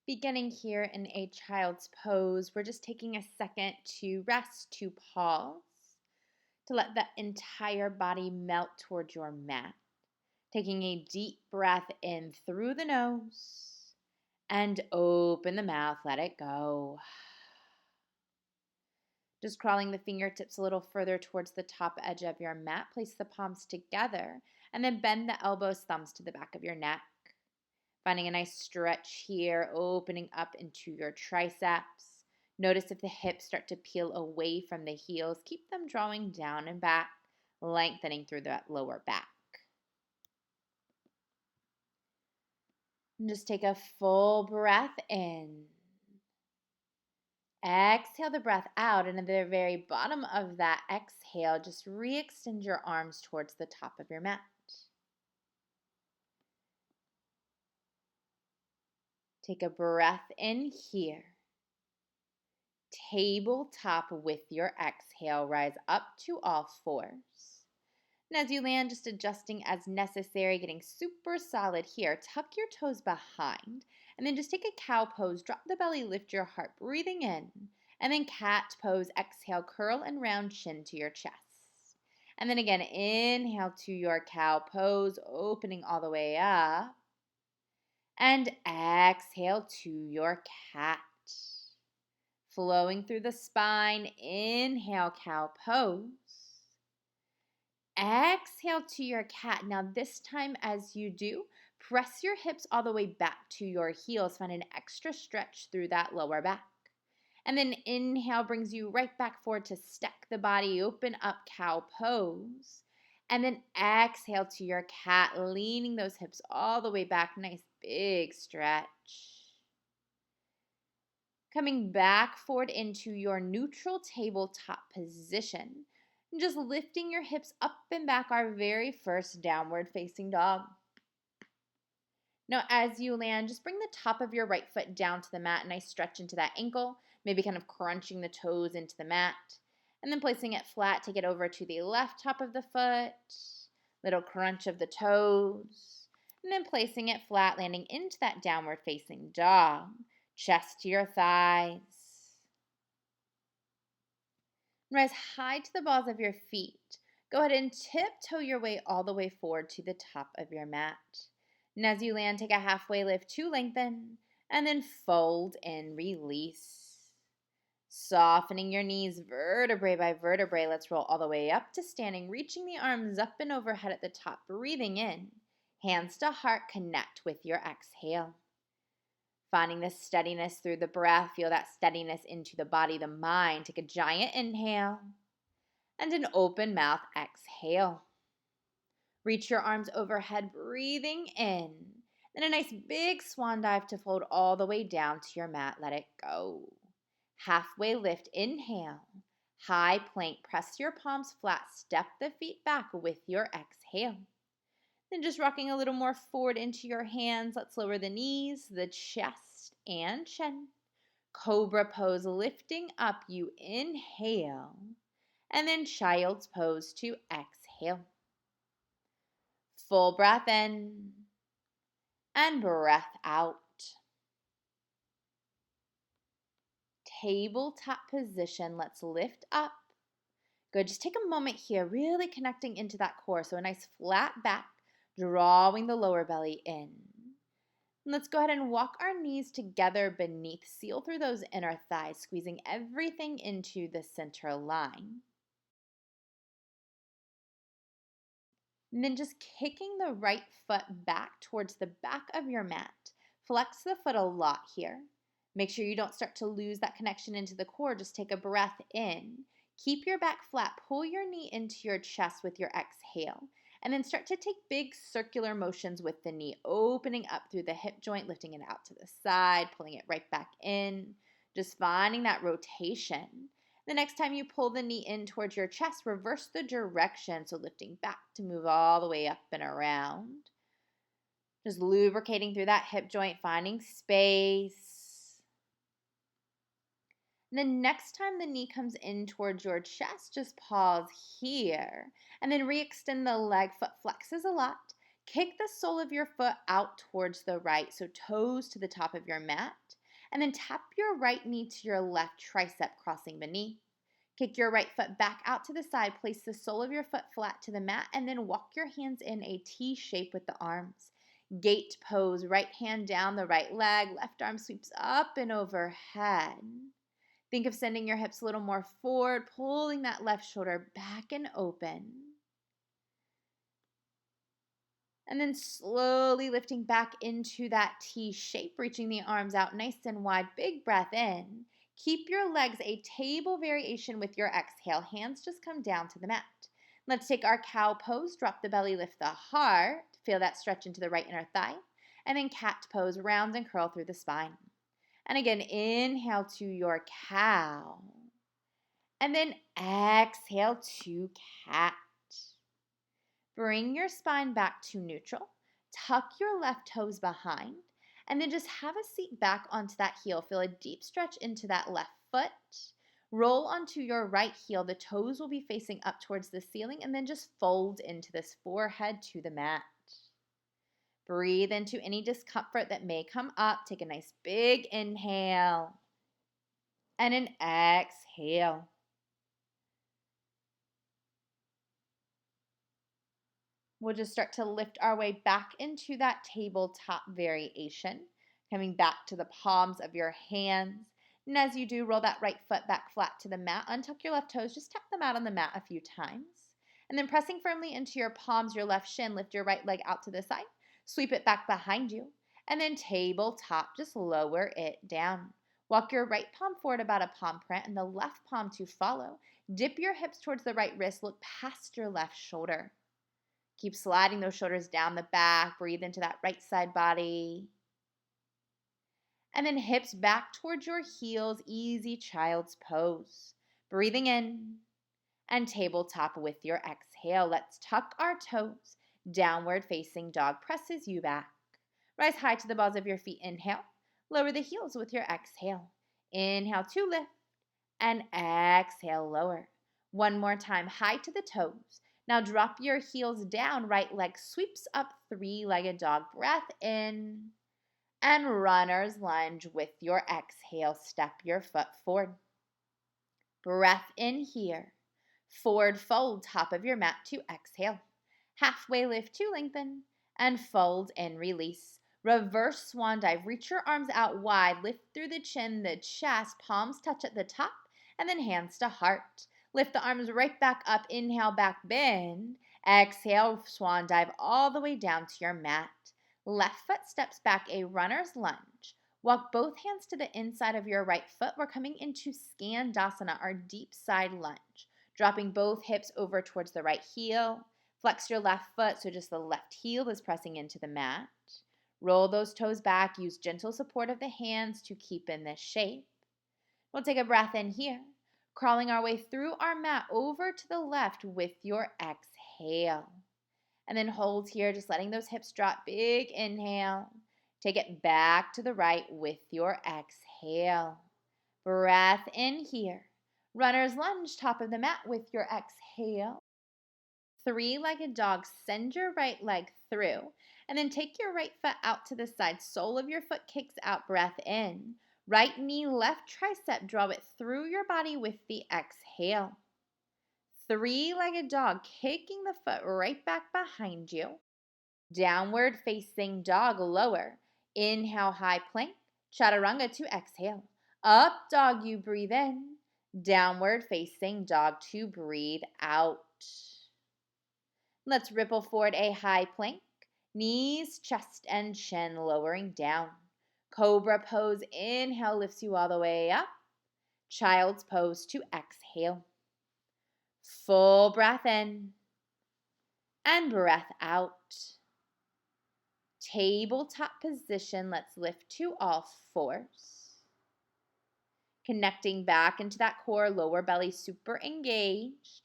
Beginning here in a child's pose, we're just taking a second to rest, to pause, to let the entire body melt towards your mat. Taking a deep breath in through the nose and open the mouth, let it go. Just crawling the fingertips a little further towards the top edge of your mat. Place the palms together and then bend the elbows, thumbs to the back of your neck. Finding a nice stretch here, opening up into your triceps. Notice if the hips start to peel away from the heels. Keep them drawing down and back, lengthening through that lower back. And just take a full breath in. Exhale the breath out, and at the very bottom of that exhale, just re-extend your arms towards the top of your mat. Take a breath in here. Tabletop with your exhale, rise up to all fours. And as you land, just adjusting as necessary, getting super solid here. Tuck your toes behind, and then just take a cow pose. Drop the belly, lift your heart, breathing in. And then cat pose, exhale, curl and round chin to your chest. And then again, inhale to your cow pose, opening all the way up. And exhale to your cat. Flowing through the spine, inhale, cow pose. Exhale to your cat. Now this time as you do, press your hips all the way back to your heels. Find an extra stretch through that lower back. And then inhale brings you right back forward to stack the body, open up cow pose. And then exhale to your cat, leaning those hips all the way back. Nice big stretch. Coming back forward into your neutral tabletop position. And just lifting your hips up and back, our very first downward facing dog. Now as you land, just bring the top of your right foot down to the mat. Nice stretch into that ankle, maybe kind of crunching the toes into the mat. And then placing it flat, take it over to the left top of the foot. Little crunch of the toes. And then placing it flat, landing into that downward facing dog. Chest to your thighs. Rise high to the balls of your feet. Go ahead and tiptoe your way all the way forward to the top of your mat. And as you land, take a halfway lift to lengthen, and then fold and release. Softening your knees vertebrae by vertebrae. Let's roll all the way up to standing, reaching the arms up and overhead at the top, breathing in. Hands to heart, connect with your exhale. Finding the steadiness through the breath. Feel that steadiness into the body, the mind. Take a giant inhale and an open mouth exhale. Reach your arms overhead, breathing in. Then a nice big swan dive to fold all the way down to your mat. Let it go. Halfway lift, inhale. High plank, press your palms flat. Step the feet back with your exhale. Then just rocking a little more forward into your hands. Let's lower the knees, the chest, and chin. Cobra pose, lifting up. You inhale. And then child's pose to exhale. Full breath in. And breath out. Tabletop position. Let's lift up. Good. Just take a moment here, really connecting into that core. So a nice flat back. Drawing the lower belly in. And let's go ahead and walk our knees together beneath. Seal through those inner thighs, squeezing everything into the center line. And then just kicking the right foot back towards the back of your mat. Flex the foot a lot here. Make sure you don't start to lose that connection into the core. Just take a breath in. Keep your back flat. Pull your knee into your chest with your exhale. And then start to take big circular motions with the knee, opening up through the hip joint, lifting it out to the side, pulling it right back in, just finding that rotation. The next time you pull the knee in towards your chest, reverse the direction, so lifting back to move all the way up and around. Just lubricating through that hip joint, finding space. And then next time the knee comes in towards your chest, just pause here. And then re-extend the leg. Foot flexes a lot. Kick the sole of your foot out towards the right. So toes to the top of your mat. And then tap your right knee to your left tricep, crossing beneath. Kick your right foot back out to the side. Place the sole of your foot flat to the mat, and then walk your hands in a T shape with the arms. Gate pose, right hand down the right leg, left arm sweeps up and overhead. Think of sending your hips a little more forward, pulling that left shoulder back and open. And then slowly lifting back into that T shape, reaching the arms out nice and wide. Big breath in. Keep your legs a table variation with your exhale. Hands just come down to the mat. Let's take our cow pose. Drop the belly, lift the heart. Feel that stretch into the right inner thigh. And then cat pose, round and curl through the spine. And again, inhale to your cow. And then exhale to cat. Bring your spine back to neutral. Tuck your left toes behind. And then just have a seat back onto that heel. Feel a deep stretch into that left foot. Roll onto your right heel. The toes will be facing up towards the ceiling. And then just fold into this forehead to the mat. Breathe into any discomfort that may come up. Take a nice big inhale. And an exhale. We'll just start to lift our way back into that tabletop variation, coming back to the palms of your hands. And as you do, roll that right foot back flat to the mat. Untuck your left toes. Just tap them out on the mat a few times. And then pressing firmly into your palms, your left shin, lift your right leg out to the side. Sweep it back behind you. And then tabletop, just lower it down. Walk your right palm forward about a palm print and the left palm to follow. Dip your hips towards the right wrist. Look past your left shoulder. Keep sliding those shoulders down the back. Breathe into that right side body. And then hips back towards your heels. Easy child's pose. Breathing in and tabletop with your exhale. Let's tuck our toes. Downward facing dog presses you back. Rise high to the balls of your feet. Inhale. Lower the heels with your exhale. Inhale to lift and exhale, lower. One more time, high to the toes. Now drop your heels down, right leg sweeps up, three-legged dog. Breath in and runner's lunge with your exhale. Step your foot forward. Breath in here. Forward fold, top of your mat to exhale. Halfway lift to lengthen and fold and release. Reverse swan dive. Reach your arms out wide. Lift through the chin, the chest. Palms touch at the top and then hands to heart. Lift the arms right back up. Inhale, back bend. Exhale, swan dive all the way down to your mat. Left foot steps back, a runner's lunge. Walk both hands to the inside of your right foot. We're coming into Skandasana, our deep side lunge. Dropping both hips over towards the right heel. Flex your left foot so just the left heel is pressing into the mat. Roll those toes back. Use gentle support of the hands to keep in this shape. We'll take a breath in here. Crawling our way through our mat over to the left with your exhale. And then hold here, just letting those hips drop. Big inhale. Take it back to the right with your exhale. Breath in here. Runner's lunge, top of the mat with your exhale. Three-legged dog, send your right leg through. And then take your right foot out to the side. Sole of your foot kicks out, breath in. Right knee, left tricep, draw it through your body with the exhale. Three-legged dog, kicking the foot right back behind you. Downward facing dog, lower. Inhale, high plank. Chaturanga to exhale. Up dog, you breathe in. Downward facing dog to breathe out. Let's ripple forward a high plank. Knees, chest, and chin lowering down. Cobra pose, inhale, lifts you all the way up. Child's pose to exhale. Full breath in and breath out. Tabletop position, let's lift to all fours. Connecting back into that core, lower belly super engaged.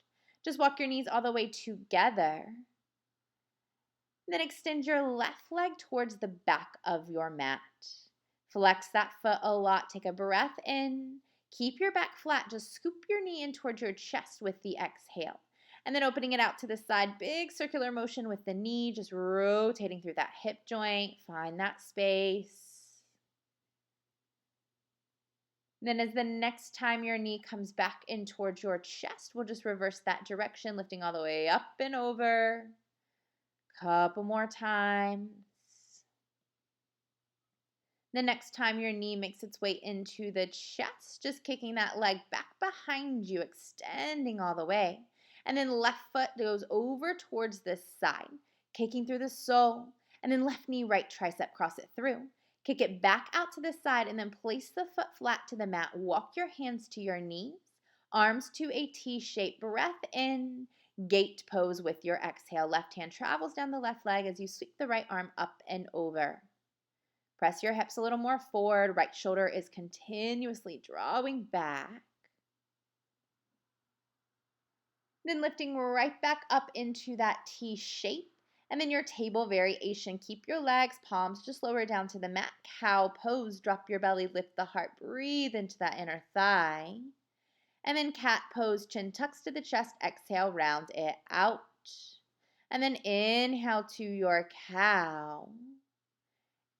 Just walk your knees all the way together. Then extend your left leg towards the back of your mat. Flex that foot a lot. Take a breath in. Keep your back flat. Just scoop your knee in towards your chest with the exhale. And then opening it out to the side. Big circular motion with the knee. Just rotating through that hip joint. Find that space. Then as the next time your knee comes back in towards your chest, we'll just reverse that direction, lifting all the way up and over. Couple more times. The next time your knee makes its way into the chest, just kicking that leg back behind you, extending all the way. And then left foot goes over towards this side, kicking through the sole. And then left knee, right tricep, cross it through. Kick it back out to the side and then place the foot flat to the mat. Walk your hands to your knees, arms to a T shape. Breath in, gate pose with your exhale. Left hand travels down the left leg as you sweep the right arm up and over. Press your hips a little more forward. Right shoulder is continuously drawing back. Then lifting right back up into that T shape. And then your table variation. Keep your legs, palms just lower down to the mat. Cow pose. Drop your belly, lift the heart. Breathe into that inner thigh. And then cat pose. Chin tucks to the chest. Exhale, round it out. And then inhale to your cow.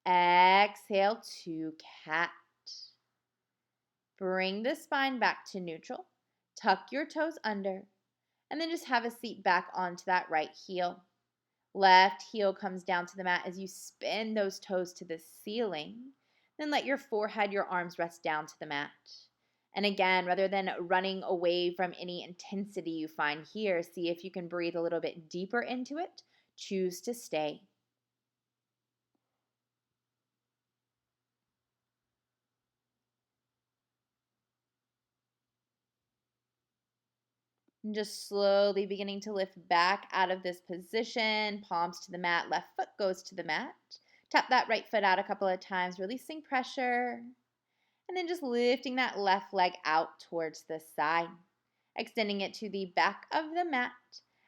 Exhale to cat. Bring the spine back to neutral. Tuck your toes under. And then just have a seat back onto that right heel. Left heel comes down to the mat as you spin those toes to the ceiling. Then let your forehead, your arms rest down to the mat. And again, rather than running away from any intensity you find here, see if you can breathe a little bit deeper into it. Choose to stay. And just slowly beginning to lift back out of this position. Palms to the mat, left foot goes to the mat. Tap that right foot out a couple of times, releasing pressure. And then just lifting that left leg out towards the side. Extending it to the back of the mat.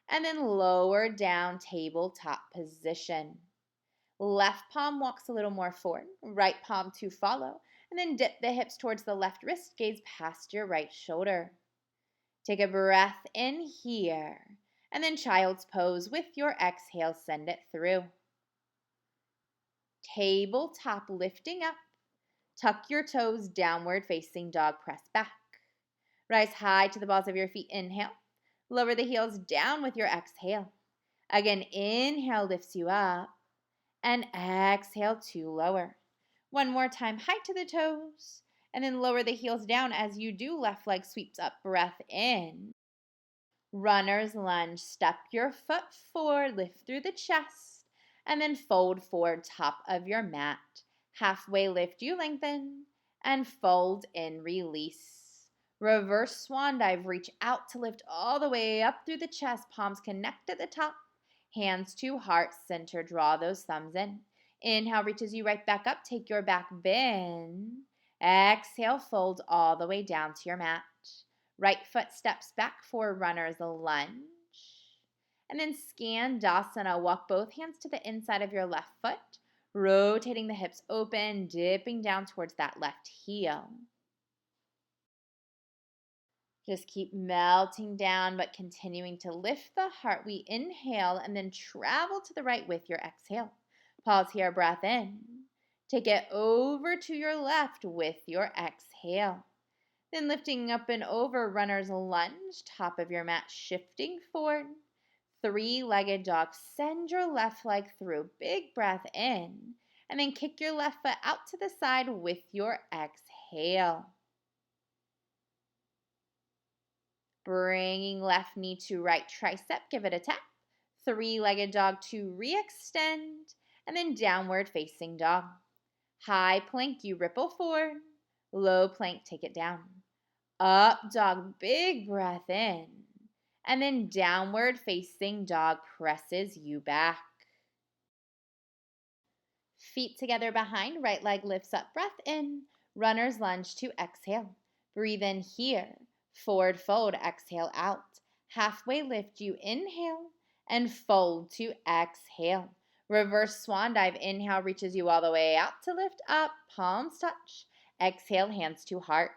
And then lower down, tabletop position. Left palm walks a little more forward. Right palm to follow. And then dip the hips towards the left wrist, gaze past your right shoulder. Take a breath in here, and then child's pose with your exhale, send it through. Tabletop lifting up, tuck your toes, downward facing dog, press back. Rise high to the balls of your feet, inhale. Lower the heels down with your exhale. Again, inhale lifts you up, and exhale to lower. One more time, high to the toes. And then lower the heels down as you do. Left leg sweeps up, breath in. Runner's lunge. Step your foot forward, lift through the chest, and then fold forward top of your mat. Halfway lift, you lengthen, and fold in, release. Reverse swan dive. Reach out to lift all the way up through the chest. Palms connect at the top. Hands to heart center. Draw those thumbs in. Inhale reaches you right back up. Take your back bend. Exhale, fold all the way down to your mat. Right foot steps back for runner's lunge. And then Skandasana. Walk both hands to the inside of your left foot. Rotating the hips open, dipping down towards that left heel. Just keep melting down, but continuing to lift the heart. We inhale and then travel to the right with your exhale. Pause here, breath in. Take it over to your left with your exhale. Then lifting up and over, runner's lunge, top of your mat, shifting forward. Three-legged dog. Send your left leg through. Big breath in. And then kick your left foot out to the side with your exhale. Bringing left knee to right tricep. Give it a tap. Three-legged dog to re-extend. And then downward facing dog. High plank, you ripple forward. Low plank, take it down. Up dog, big breath in. And then downward facing dog presses you back. Feet together behind, right leg lifts up, breath in. Runner's lunge to exhale. Breathe in here. Forward fold, exhale out. Halfway lift, you inhale. And fold to exhale. Reverse swan dive. Inhale reaches you all the way out to lift up. Palms touch. Exhale, hands to heart.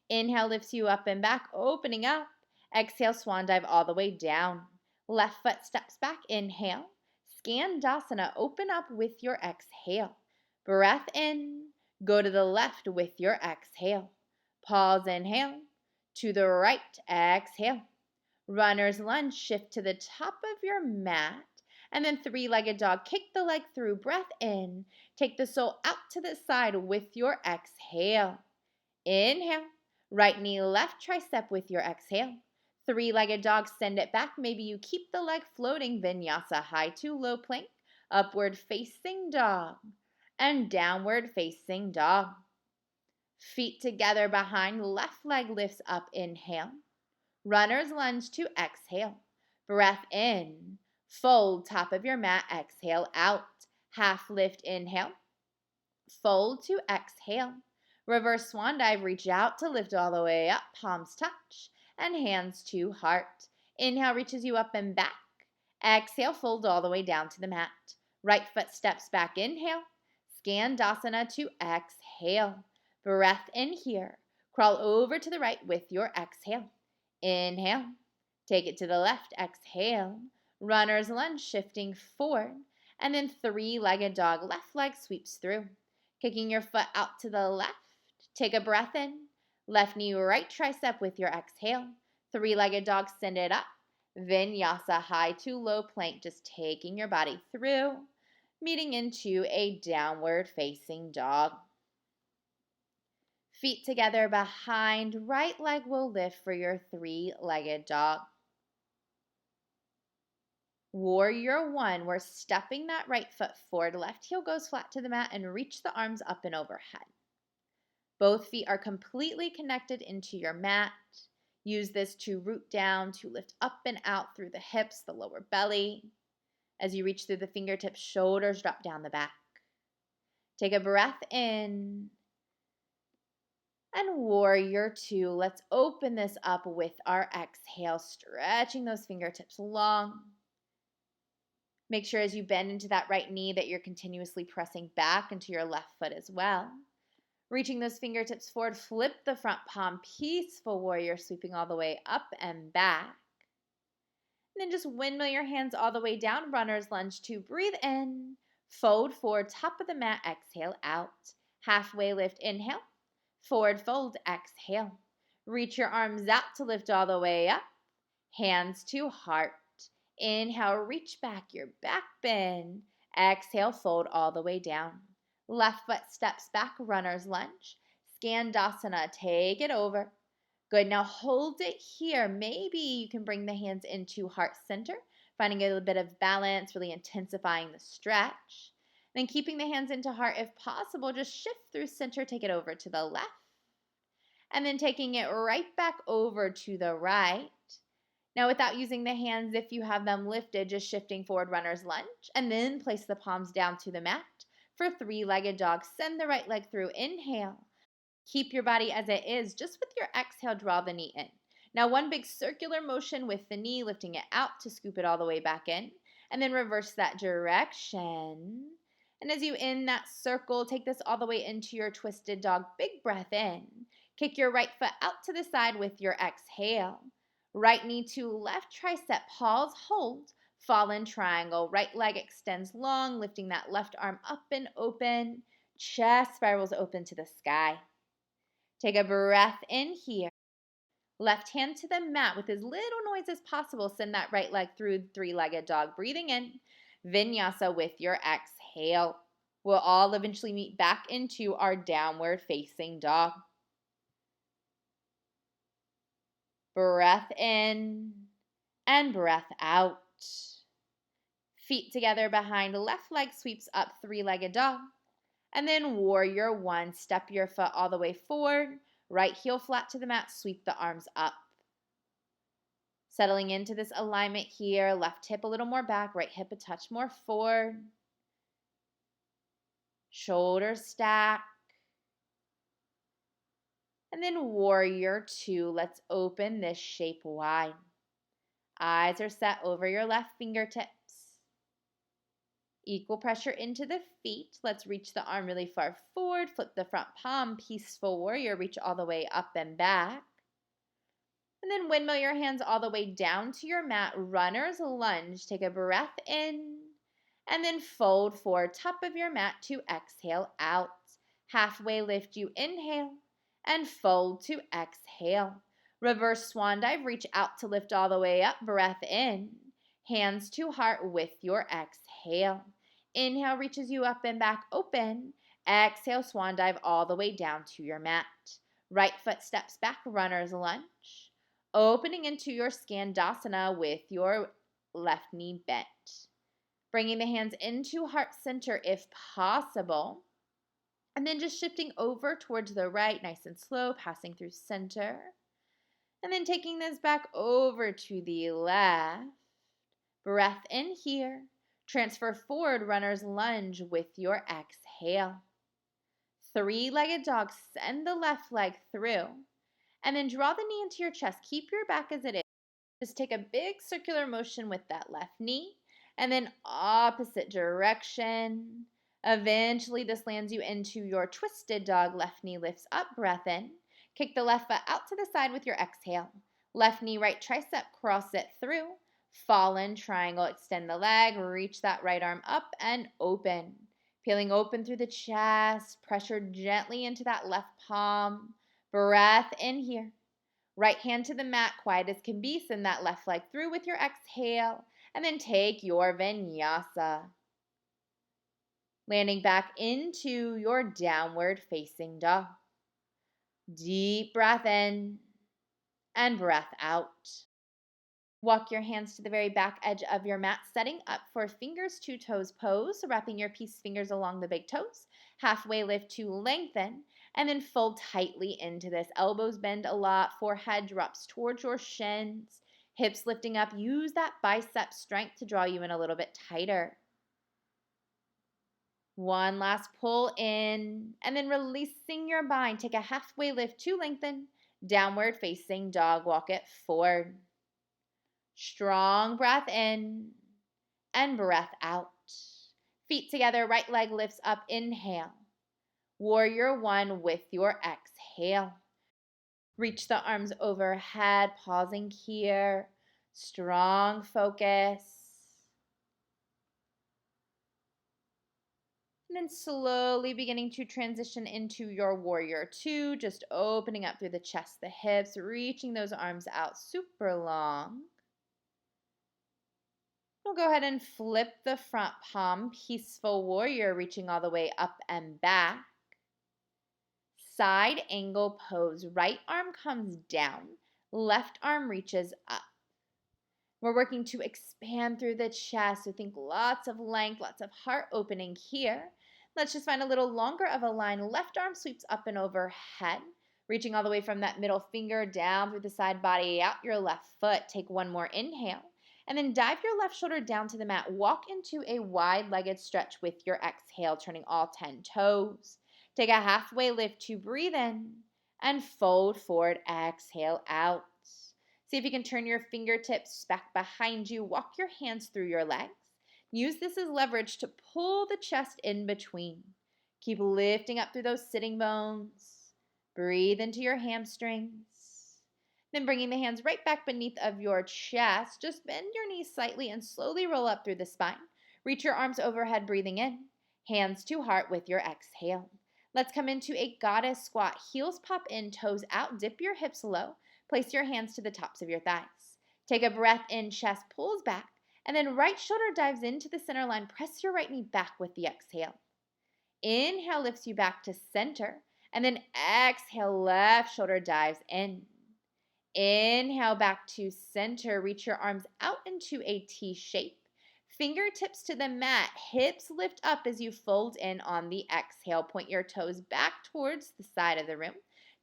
Inhale lifts you up and back, opening up. Exhale, swan dive all the way down. Left foot steps back, inhale. Skandasana, open up with your exhale. Breath in, go to the left with your exhale. Pause, inhale. To the right, exhale. Runner's lunge, shift to the top of your mat. And then three-legged dog, kick the leg through, breath in. Take the sole out to the side with your exhale. Inhale. Right knee, left tricep with your exhale. Three-legged dog, send it back. Maybe you keep the leg floating. Vinyasa, high to low plank. Upward facing dog. And downward facing dog. Feet together behind, left leg lifts up, inhale. Runner's lunge to exhale. Breath in. Fold top of your mat, exhale out. Half lift, inhale. Fold to exhale. Reverse swan dive, reach out to lift all the way up, palms touch, and hands to heart. Inhale reaches you up and back. Exhale, fold all the way down to the mat. Right foot steps back, inhale. Skandasana to exhale. Breath in here. Crawl over to the right with your exhale. Inhale. Take it to the left, exhale. Runner's lunge, shifting forward. And then three-legged dog, left leg sweeps through. Kicking your foot out to the left. Take a breath in. Left knee, right tricep with your exhale. Three-legged dog, send it up. Vinyasa, high to low plank, just taking your body through. Meeting into a downward facing dog. Feet together behind, right leg will lift for your three-legged dog. Warrior one, we're stepping that right foot forward, left heel goes flat to the mat, and reach the arms up and overhead. Both feet are completely connected into your mat. Use this to root down, to lift up and out through the hips, the lower belly. As you reach through the fingertips, shoulders drop down the back. Take a breath in. And warrior two, let's open this up with our exhale, stretching those fingertips long. Make sure as you bend into that right knee that you're continuously pressing back into your left foot as well. Reaching those fingertips forward, flip the front palm, peaceful warrior, sweeping all the way up and back. And then just windmill your hands all the way down, runner's lunge to breathe in, fold forward, top of the mat, exhale out. Halfway lift, inhale, forward fold, exhale. Reach your arms out to lift all the way up, hands to heart. Inhale, reach back, your back bend. Exhale, fold all the way down. Left foot steps back, runner's lunge. Skandasana, take it over. Good, now hold it here. Maybe you can bring the hands into heart center, finding a little bit of balance, really intensifying the stretch. Then keeping the hands into heart if possible, just shift through center, take it over to the left. And then taking it right back over to the right. Now without using the hands, if you have them lifted, just shifting forward, runner's lunge, and then place the palms down to the mat. For three-legged dog, send the right leg through, inhale. Keep your body as it is, just with your exhale, draw the knee in. Now one big circular motion with the knee, lifting it out to scoop it all the way back in, and then reverse that direction. And as you end that circle, take this all the way into your twisted dog, big breath in. Kick your right foot out to the side with your exhale. Right knee to left tricep, pause, hold, fallen triangle. Right leg extends long, lifting that left arm up and open. Chest spirals open to the sky. Take a breath in here. Left hand to the mat with as little noise as possible. Send that right leg through three-legged dog. Breathing in, vinyasa with your exhale. We'll all eventually meet back into our downward facing dog. Breath in and breath out. Feet together behind, left leg sweeps up, three-legged dog. And then warrior one, step your foot all the way forward, right heel flat to the mat, sweep the arms up. Settling into this alignment here, left hip a little more back, right hip a touch more forward. Shoulders stack. And then warrior two, let's open this shape wide. Eyes are set over your left fingertips. Equal pressure into the feet. Let's reach the arm really far forward. Flip the front palm, peaceful warrior. Reach all the way up and back. And then windmill your hands all the way down to your mat. Runner's lunge. Take a breath in. And then fold forward, top of your mat to exhale out. Halfway lift, you inhale. and fold to exhale. Reverse swan dive, reach out to lift all the way up, breath in. Hands to heart with your exhale. Inhale reaches you up and back open. Exhale, swan dive all the way down to your mat. Right foot steps back, runner's lunge. Opening into your Skandasana with your left knee bent. Bringing the hands into heart center if possible. And then just shifting over towards the right, nice and slow, passing through center. And then taking this back over to the left. Breath in here. Transfer forward, runner's lunge with your exhale. Three-legged dog, send the left leg through. And then draw the knee into your chest. Keep your back as it is. Just take a big circular motion with that left knee. And then opposite direction. Eventually, this lands you into your twisted dog. Left knee lifts up, breath in. Kick the left foot out to the side with your exhale. Left knee, right tricep, cross it through. Fallen triangle, extend the leg, reach that right arm up and open. Peeling open through the chest, pressure gently into that left palm. Breath in here. Right hand to the mat, quiet as can be. Send that left leg through with your exhale. And then take your vinyasa. Landing back into your downward facing dog. Deep breath in and breath out. Walk your hands to the very back edge of your mat, setting up for fingers to toes pose, wrapping your peace fingers along the big toes. Halfway lift to lengthen, and then fold tightly into this. Elbows bend a lot, forehead drops towards your shins, hips lifting up. Use that bicep strength to draw you in a little bit tighter. One last pull in, and then releasing your bind. Take a halfway lift to lengthen, downward facing dog, walk it forward. Strong breath in and breath out. Feet together, right leg lifts up, inhale. Warrior one with your exhale. Reach the arms overhead, pausing here. Strong focus. And then slowly beginning to transition into your warrior two, just opening up through the chest, the hips, reaching those arms out super long. We'll go ahead and flip the front palm, peaceful warrior, reaching all the way up and back. Side angle pose, right arm comes down, left arm reaches up. We're working to expand through the chest, so think lots of length, lots of heart opening here. Let's just find a little longer of a line. Left arm sweeps up and overhead, reaching all the way from that middle finger down through the side body, out your left foot. Take one more inhale. And then dive your left shoulder down to the mat. Walk into a wide-legged stretch with your exhale, turning all 10 toes. Take a halfway lift to breathe in and fold forward. Exhale out. See if you can turn your fingertips back behind you. Walk your hands through your legs. Use this as leverage to pull the chest in between. Keep lifting up through those sitting bones. Breathe into your hamstrings. Then bringing the hands right back beneath of your chest, just bend your knees slightly and slowly roll up through the spine. Reach your arms overhead, breathing in. Hands to heart with your exhale. Let's come into a goddess squat. Heels pop in, toes out. Dip your hips low. Place your hands to the tops of your thighs. Take a breath in, chest pulls back. And then right shoulder dives into the center line. Press your right knee back with the exhale. Inhale lifts you back to center. And then exhale, left shoulder dives in. Inhale back to center. Reach your arms out into a T shape. Fingertips to the mat. Hips lift up as you fold in on the exhale. Point your toes back towards the side of the room.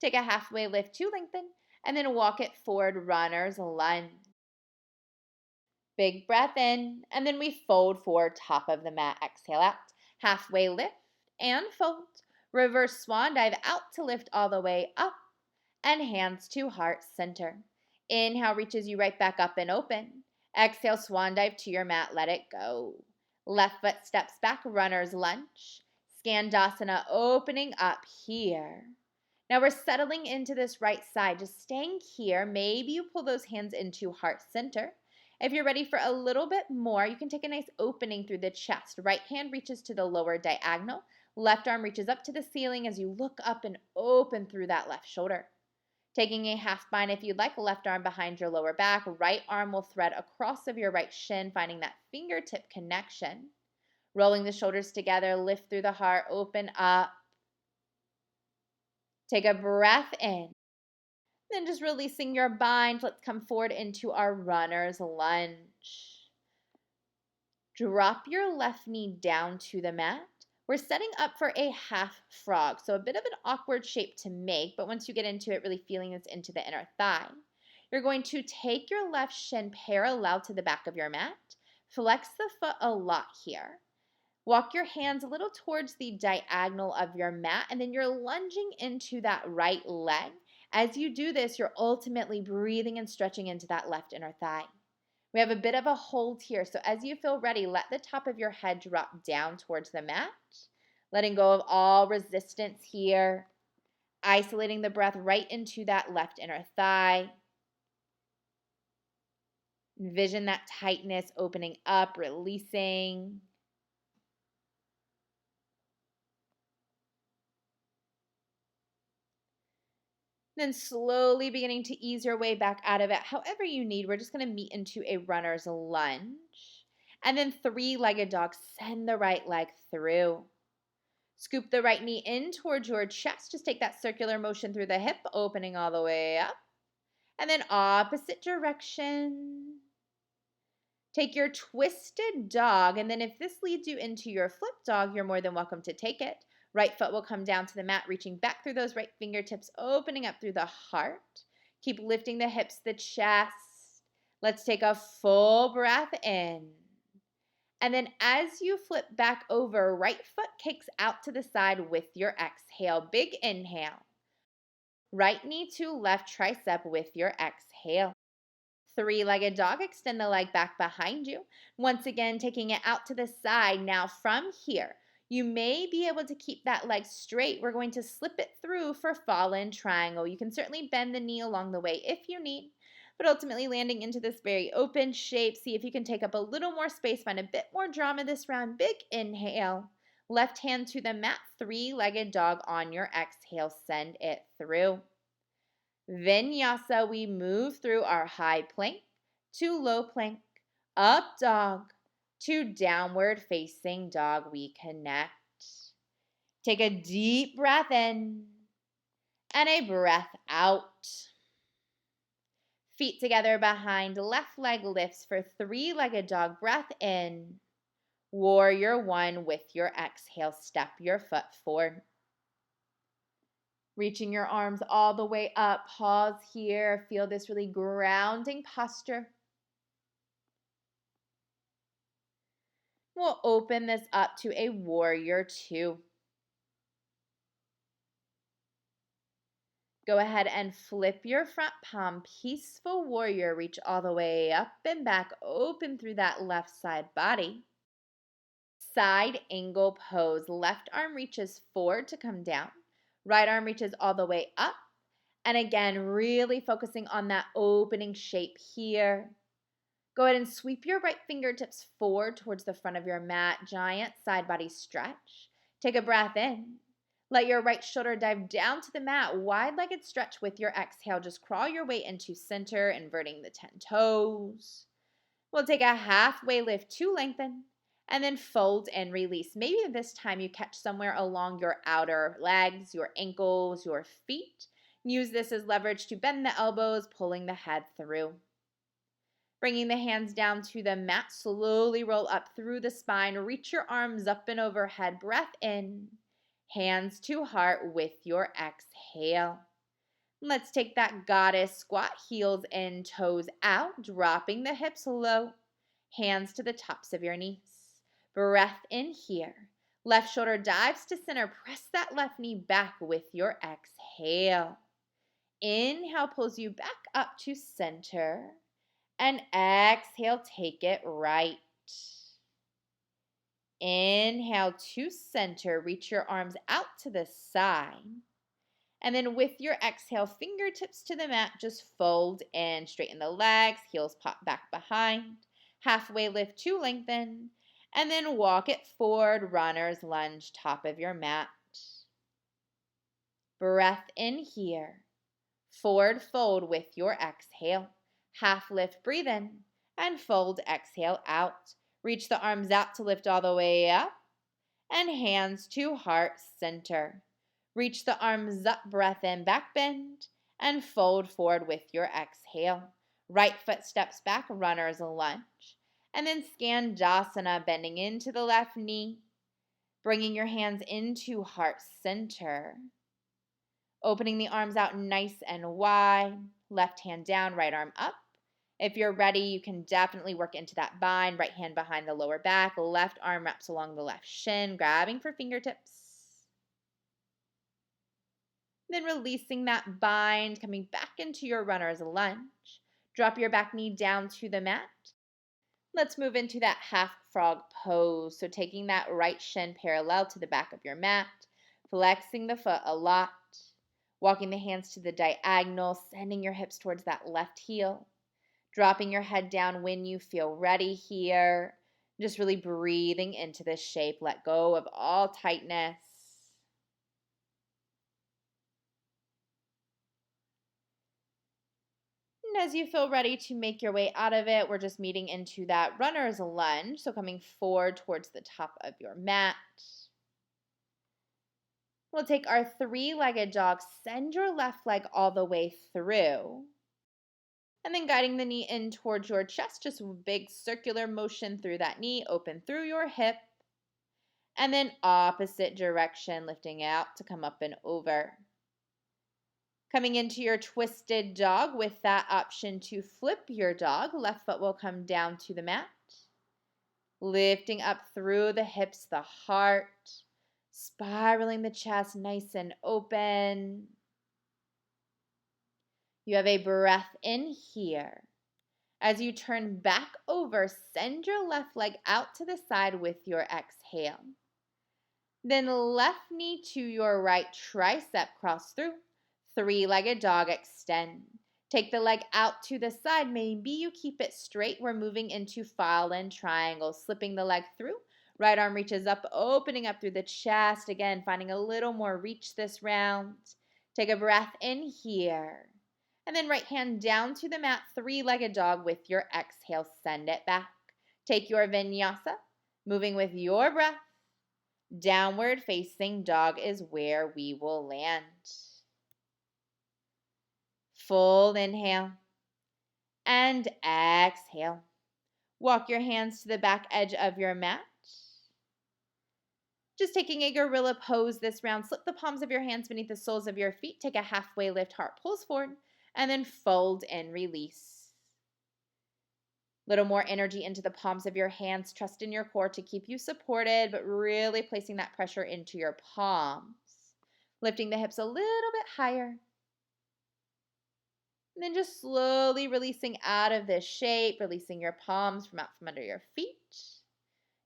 Take a halfway lift to lengthen. And then walk it forward, runner's lunge. Big breath in. And then we fold forward, top of the mat. Exhale out. Halfway lift and fold. Reverse swan dive out to lift all the way up. And hands to heart center. Inhale reaches you right back up and open. Exhale, swan dive to your mat, let it go. Left foot steps back, runner's lunge. Skandasana opening up here. Now we're settling into this right side, just staying here. Maybe you pull those hands into heart center. If you're ready for a little bit more, you can take a nice opening through the chest. Right hand reaches to the lower diagonal. Left arm reaches up to the ceiling as you look up and open through that left shoulder. Taking a half bind if you'd like, left arm behind your lower back. Right arm will thread across of your right shin, finding that fingertip connection. Rolling the shoulders together, lift through the heart, open up. Take a breath in. Then just releasing your bind, let's come forward into our runner's lunge. Drop your left knee down to the mat. We're setting up for a half frog, so a bit of an awkward shape to make, but once you get into it, really feeling this into the inner thigh. You're going to take your left shin parallel to the back of your mat. Flex the foot a lot here. Walk your hands a little towards the diagonal of your mat, and then you're lunging into that right leg. As you do this, you're ultimately breathing and stretching into that left inner thigh. We have a bit of a hold here, so as you feel ready, let the top of your head drop down towards the mat, letting go of all resistance here, isolating the breath right into that left inner thigh. Envision that tightness opening up, releasing. Then slowly beginning to ease your way back out of it. However you need, we're just going to meet into a runner's lunge. And then three-legged dog, send the right leg through. Scoop the right knee in towards your chest. Just take that circular motion through the hip, opening all the way up. And then opposite direction. Take your twisted dog, and then if this leads you into your flip dog, you're more than welcome to take it. Right foot will come down to the mat, reaching back through those right fingertips, opening up through the heart. Keep lifting the hips, the chest. Let's take a full breath in. And then as you flip back over, right foot kicks out to the side with your exhale. Big inhale. Right knee to left tricep with your exhale. Three-legged dog, extend the leg back behind you. Once again, taking it out to the side. Now from here, you may be able to keep that leg straight. We're going to slip it through for fallen triangle. You can certainly bend the knee along the way if you need, but ultimately landing into this very open shape. See if you can take up a little more space, find a bit more drama this round. Big inhale. Left hand to the mat, three-legged dog on your exhale. Send it through. Vinyasa, we move through our high plank to low plank, up dog to downward facing dog. We connect. Take a deep breath in and a breath out. Feet together behind, left leg lifts for three-legged dog. Breath in. Warrior one with your exhale. Step your foot forward. Reaching your arms all the way up. Pause here. Feel this really grounding posture. We'll open this up to a warrior two. Go ahead and flip your front palm. Peaceful warrior. Reach all the way up and back. Open through that left side body. Side angle pose. Left arm reaches forward to come down. Right arm reaches all the way up. And again, really focusing on that opening shape here. Go ahead and sweep your right fingertips forward towards the front of your mat. Giant side body stretch. Take a breath in. Let your right shoulder dive down to the mat. Wide-legged stretch with your exhale. Just crawl your way into center, inverting the 10 toes. We'll take a halfway lift to lengthen. And then fold and release. Maybe this time you catch somewhere along your outer legs, your ankles, your feet. Use this as leverage to bend the elbows, pulling the head through. Bringing the hands down to the mat, slowly roll up through the spine. Reach your arms up and overhead. Breath in. Hands to heart with your exhale. Let's take that goddess squat. Heels in, toes out. Dropping the hips low. Hands to the tops of your knees. Breath in here. Left shoulder dives to center. Press that left knee back with your exhale. Inhale pulls you back up to center. And exhale, take it right. Inhale to center. Reach your arms out to the side. And then with your exhale, fingertips to the mat, just fold in. Straighten the legs. Heels pop back behind. Halfway lift to lengthen. And then walk it forward, runner's lunge, top of your mat. Breath in here. Forward fold with your exhale. Half lift, breathe in, and fold, exhale out. Reach the arms out to lift all the way up, and hands to heart center. Reach the arms up, breath in, back bend, and fold forward with your exhale. Right foot steps back, runner's lunge. And then Skandasana, bending into the left knee, bringing your hands into heart center. Opening the arms out nice and wide. Left hand down, right arm up. If you're ready, you can definitely work into that bind. Right hand behind the lower back. Left arm wraps along the left shin, grabbing for fingertips. Then releasing that bind, coming back into your runner's lunge. Drop your back knee down to the mat. Let's move into that half frog pose. So taking that right shin parallel to the back of your mat, flexing the foot a lot, walking the hands to the diagonal, sending your hips towards that left heel, dropping your head down when you feel ready here. Just really breathing into this shape. Let go of all tightness. And as you feel ready to make your way out of it, we're just meeting into that runner's lunge. So coming forward towards the top of your mat. We'll take our three-legged dog. Send your left leg all the way through. And then guiding the knee in towards your chest, just a big circular motion through that knee, open through your hip. And then opposite direction, lifting out to come up and over. Coming into your twisted dog with that option to flip your dog. Left foot will come down to the mat. Lifting up through the hips, the heart. Spiraling the chest nice and open. You have a breath in here. As you turn back over, send your left leg out to the side with your exhale. Then left knee to your right tricep, cross through. Three-legged dog, extend. Take the leg out to the side. Maybe you keep it straight. We're moving into fallen triangle, slipping the leg through. Right arm reaches up, opening up through the chest. Again, finding a little more reach this round. Take a breath in here. And then right hand down to the mat, three-legged dog with your exhale. Send it back. Take your vinyasa, moving with your breath. Downward facing dog is where we will land. Full inhale and exhale. Walk your hands to the back edge of your mat. Just taking a gorilla pose this round. Slip the palms of your hands beneath the soles of your feet. Take a halfway lift, heart pulls forward, and then fold and release. Little more energy into the palms of your hands. Trust in your core to keep you supported, but really placing that pressure into your palms. Lifting the hips a little bit higher. And then just slowly releasing out of this shape, releasing your palms from out from under your feet.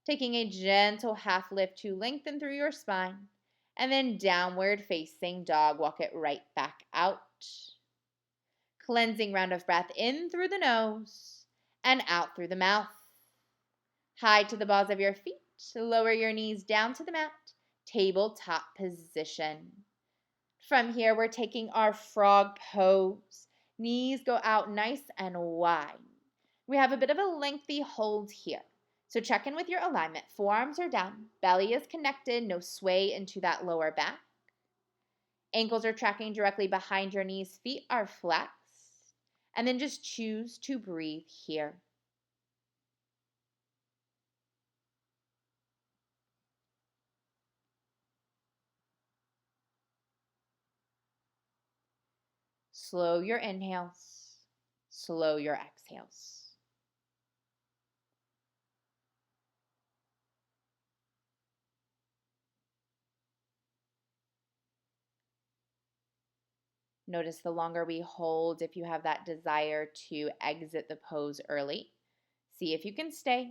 Taking a gentle half lift to lengthen through your spine. And then downward facing dog. Walk it right back out. Cleansing round of breath in through the nose and out through the mouth. High to the balls of your feet. Lower your knees down to the mat. Tabletop position. From here, we're taking our frog pose. Knees go out nice and wide. We have a bit of a lengthy hold here. So check in with your alignment. Forearms are down. Belly is connected. No sway into that lower back. Ankles are tracking directly behind your knees. Feet are flexed. And then just choose to breathe here. Slow your inhales. Slow your exhales. Notice the longer we hold, if you have that desire to exit the pose early. See if you can stay.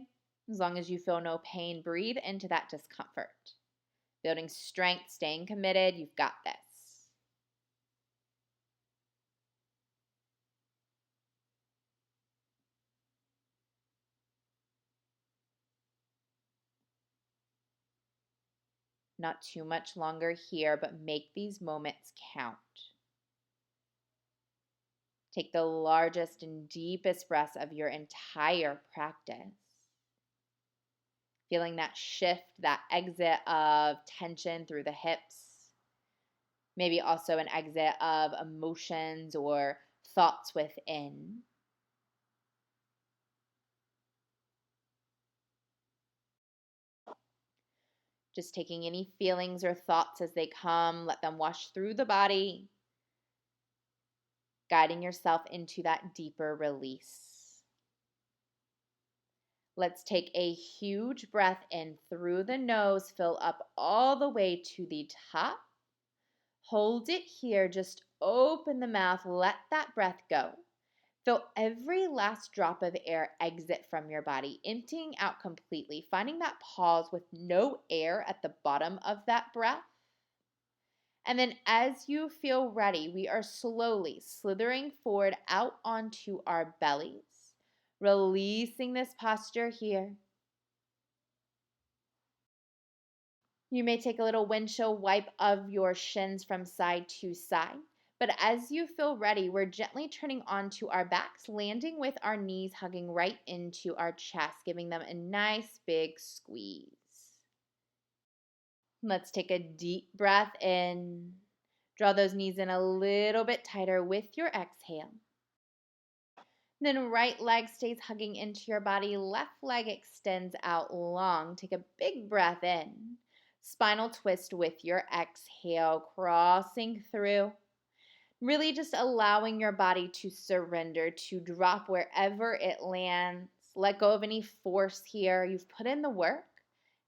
As long as you feel no pain, breathe into that discomfort. Building strength, staying committed, you've got this. Not too much longer here, but make these moments count. Take the largest and deepest breaths of your entire practice. Feeling that shift, that exit of tension through the hips. Maybe also an exit of emotions or thoughts within. Just taking any feelings or thoughts as they come, let them wash through the body, guiding yourself into that deeper release. Let's take a huge breath in through the nose, fill up all the way to the top. Hold it here, just open the mouth, let that breath go. Feel every last drop of air exit from your body, emptying out completely, finding that pause with no air at the bottom of that breath. And then as you feel ready, we are slowly slithering forward out onto our bellies, releasing this posture here. You may take a little windshield wipe of your shins from side to side. But as you feel ready, we're gently turning onto our backs, landing with our knees hugging right into our chest, giving them a nice big squeeze. Let's take a deep breath in. Draw those knees in a little bit tighter with your exhale. Then right leg stays hugging into your body, left leg extends out long. Take a big breath in. Spinal twist with your exhale, crossing through. Really just allowing your body to surrender, to drop wherever it lands. Let go of any force here. You've put in the work.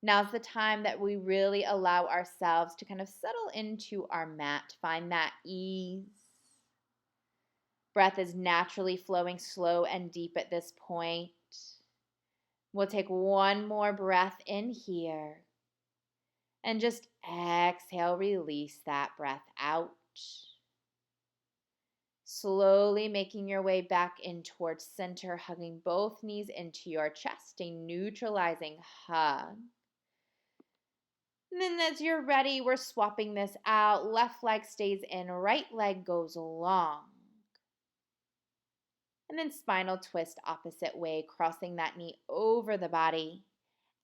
Now's the time that we really allow ourselves to kind of settle into our mat, find that ease. Breath is naturally flowing slow and deep at this point. We'll take one more breath in here. And just exhale, release that breath out. Slowly making your way back in towards center, hugging both knees into your chest, a neutralizing hug. And then as you're ready, we're swapping this out. Left leg stays in, right leg goes long. And then spinal twist opposite way, crossing that knee over the body.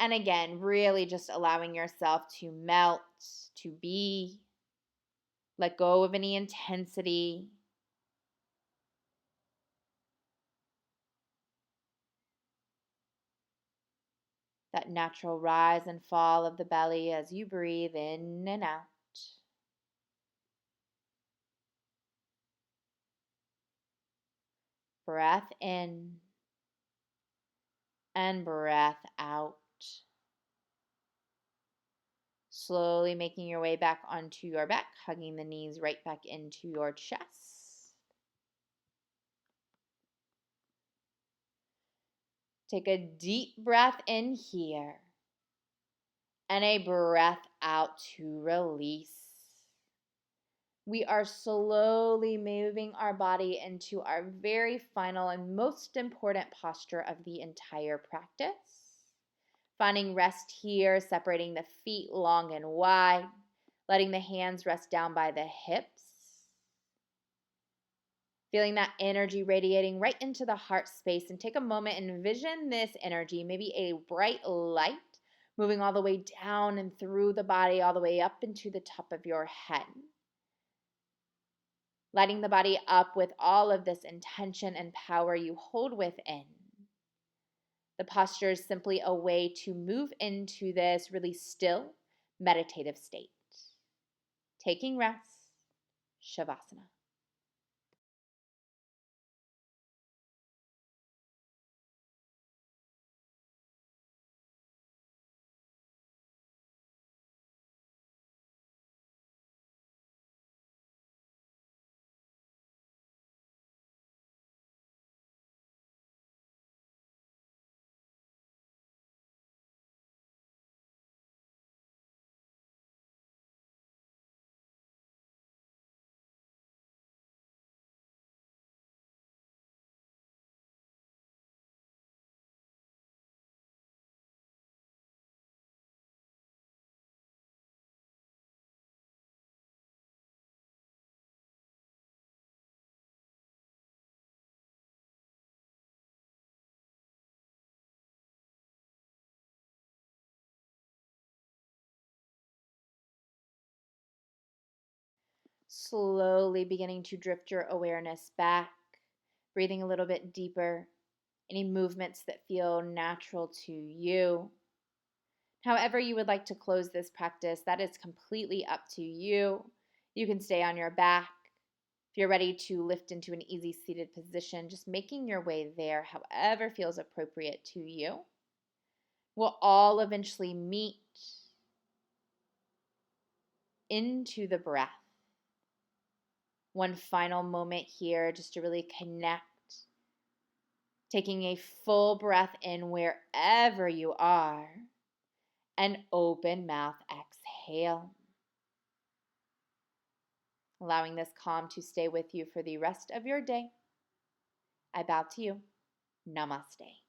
And again, really just allowing yourself to melt, to be. Let go of any intensity. That natural rise and fall of the belly as you breathe in and out. Breath in and breath out. Slowly making your way back onto your back, hugging the knees right back into your chest. Take a deep breath in here and a breath out to release. We are slowly moving our body into our very final and most important posture of the entire practice. Finding rest here, separating the feet long and wide, letting the hands rest down by the hips. Feeling that energy radiating right into the heart space, and take a moment and envision this energy, maybe a bright light, moving all the way down and through the body, all the way up into the top of your head. Lighting the body up with all of this intention and power you hold within. The posture is simply a way to move into this really still, meditative state. Taking rest, Shavasana. Slowly beginning to drift your awareness back, breathing a little bit deeper. Any movements that feel natural to you. However, you would like to close this practice, that is completely up to you. You can stay on your back. If you're ready to lift into an easy seated position, just making your way there, however feels appropriate to you. We'll all eventually meet into the breath. One final moment here just to really connect. Taking a full breath in wherever you are. And open mouth exhale. Allowing this calm to stay with you for the rest of your day. I bow to you. Namaste.